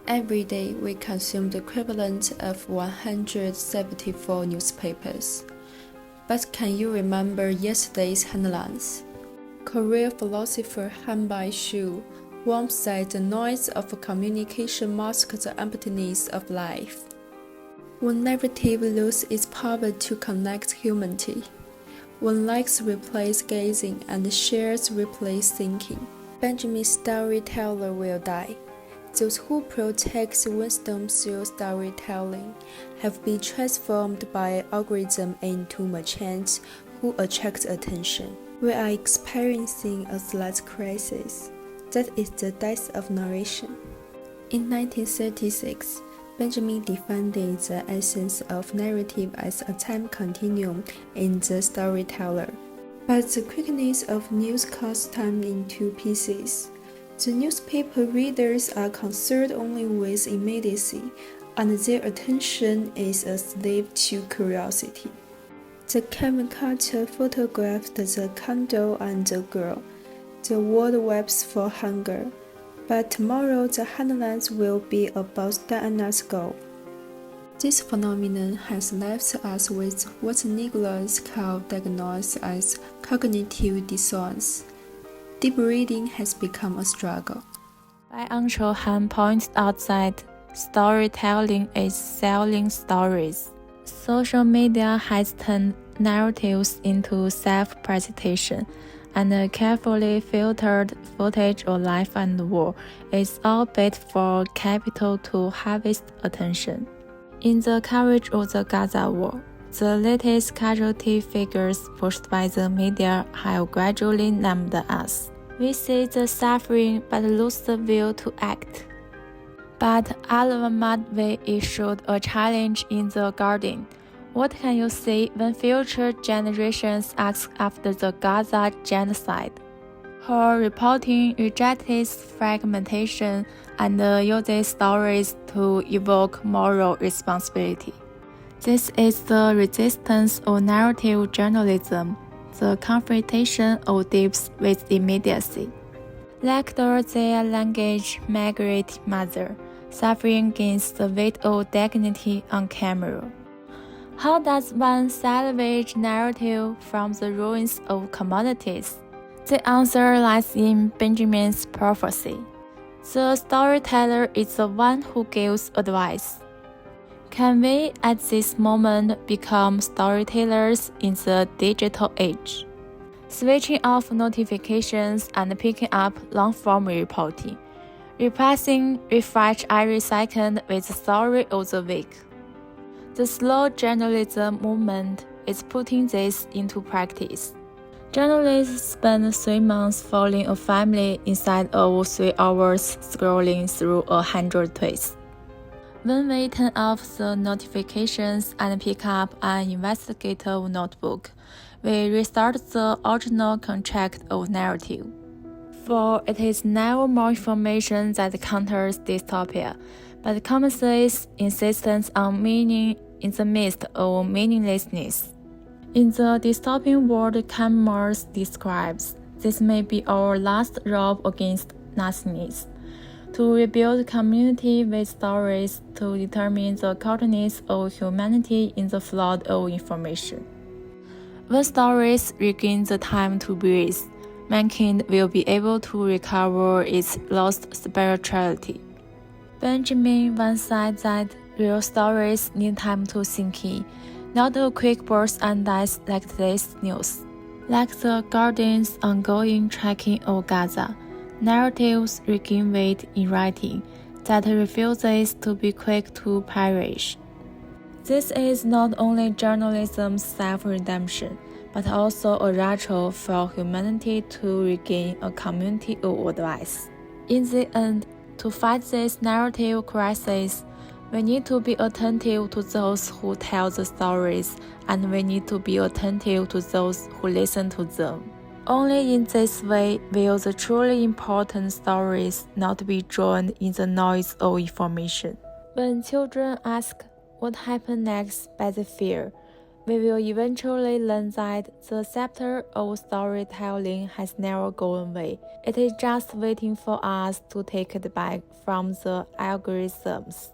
Every day, we consume the equivalent of 174 newspapers. But can you remember yesterday's headlines? Korean philosopher Han Bai-shu once said the noise of communication masks the emptiness of life. When narrative loses its power to connect humanity, when likes replace gazing and shares replace thinking, Benjamin's storyteller will die. Those who protect wisdom through storytelling have been transformed by algorithm into merchants who attract attention. We are experiencing a slight crisis. That is the death of narration. In 1936, Benjamin defended the essence of narrative as a time continuum in The Storyteller. But the quickness of news cuts time into pieces. The newspaper readers are concerned only with immediacy, and their attention is a slave to curiosity. The camera cutter photographed the candle and the girl. The world weeps for hunger. But tomorrow the headlines will be about Diana's goal. This phenomenon has left us with what Negroes call diagnosed as cognitive dissonance. Deep reading has become a struggle. Byung-Chul Han points out that storytelling is selling stories. Social media has turned narratives into self-presentation, and a carefully filtered footage of life and war is all bait for capital to harvest attention. In the coverage of the Gaza war, the latest casualty figures pushed by the media have gradually numbed us. We see the suffering but lose the will to act. But Al-Madvi issued a challenge in The Guardian. What can you say when future generations ask after the Gaza genocide? Her reporting rejects fragmentation and uses stories to evoke moral responsibility. This is the resistance of narrative journalism, the confrontation of deeps with immediacy. Like their language migrate mother, suffering gains the weight of dignity on camera. How does one salvage narrative from the ruins of commodities? The answer lies in Benjamin's prophecy. The storyteller is the one who gives advice. Can we at this moment become storytellers in the digital age? Switching off notifications and picking up long-form reporting, replacing refresh every second with the story of the week. The slow journalism movement is putting this into practice. Journalists spend 3 months following a family inside of 3 hours scrolling through 100 tweets. When we turn off the notifications and pick up an investigative notebook, we restart the original contract of narrative. For it is never more information that counters dystopia, but common sense insistence on meaning in the midst of meaninglessness. In the dystopian world Camus describes, this may be our last robe against nothingness. To rebuild community with stories to determine the coordinates of humanity in the flood of information. When stories regain the time to breathe, mankind will be able to recover its lost spirituality. Benjamin once said that real stories need time to sink in, not a quick burst and death like today's news. Like The Guardian's ongoing tracking of Gaza, narratives regain weight in writing that refuses to be quick to perish. This is not only journalism's self-redemption, but also a ritual for humanity to regain a community of advice. In the end, to fight this narrative crisis, we need to be attentive to those who tell the stories, and we need to be attentive to those who listen to them. Only in this way will the truly important stories not be drowned in the noise of information. When children ask what happened next by the fear, We will eventually learn that the scepter of storytelling has never gone away. It is just waiting for us to take it back from the algorithms.